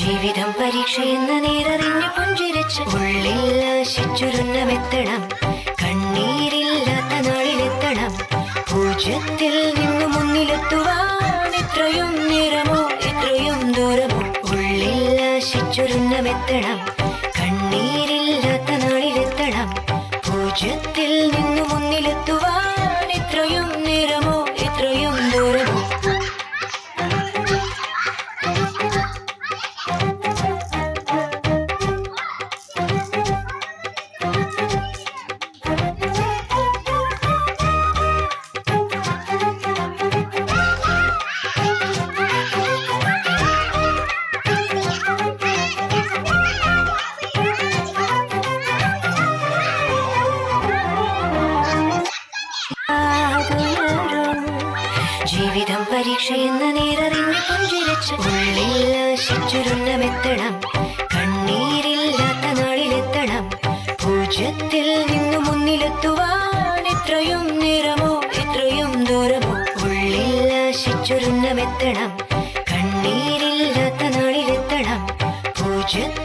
ജീവിതം പരീക്ഷയെന്ന നേരറിഞ്ഞു പുഞ്ചിരിച്ച് ഉള്ളിൽ ആശിച്ചുരുന്നമെത്തണം. കണ്ണീരില്ലാത്ത നാളിലെത്തണം. പൂജ്യത്തിൽ നിന്നു മുന്നിലെത്തുവാൻ എത്രയും നേരമോ എത്രയും ദൂരമോ. ഉള്ളിൽ ആശിച്ചുരുന്നമെത്തണം. കണ്ണീരില്ലാത്ത നാളിലെത്തണം. പൂജ്യത്തിൽ നിന്നു മുന്നിലെത്തുവാൻ എത്രയും നേരമോ എത്രയും ദൂരമോ. ജീവിതം പരീക്ഷയെന്ന നേരറിഞ്ഞു പുഞ്ചിരിച്ച് ഉള്ളിൽ ആശിച്ചുരുന്നമെത്തണം. കണ്ണീരില്ലാത്ത നാളിലെത്തണം. പൂജ്യത്തിൽ നിന്നു മുന്നിലെത്തുവാൻ എത്രയും നേരമോ എത്രയും ദൂരമോ. ഉള്ളിൽ ആശിച്ചുരുന്നമെത്തണം. കണ്ണീരില്ലാത്ത നാളിലെത്തണം. പൂജ്യത്തിൽ